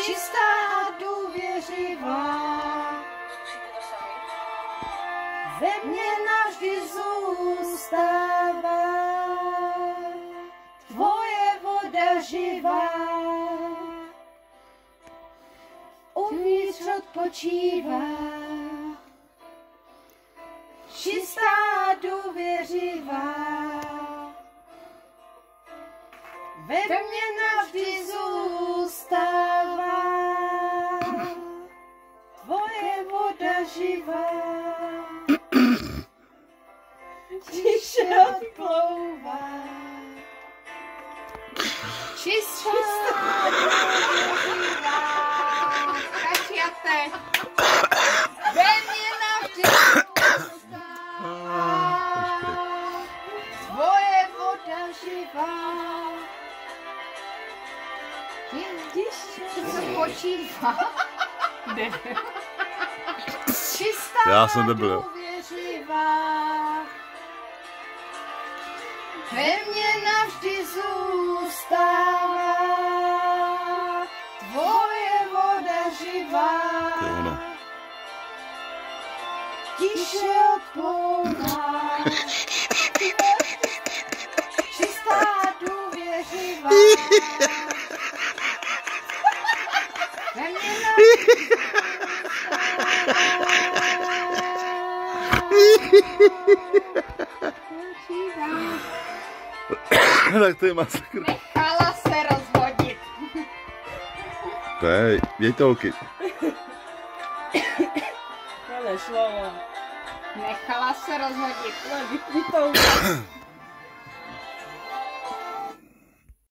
čistá a důvěřivá. Ve mně navždy zůstává tvoje voda živá. Uvnitř odpočívá, čistá a důvěřivá. Ve mně navždy zůstává tvoje voda živá. Tiše odplouvá, čistá a důvěřivá. Kačiate, ve mně navždy zůstává tvoje voda živá. Když se počívá, čistá a důvěřivá. Ve mně navždy zůstává tvoje voda živá. Tiše odplouvá, čistá a důvěřivá. Ve mně navždy zůstává. Tak to je masakr. Nechala se rozhodit. To je větolky. Nechala se rozhodit.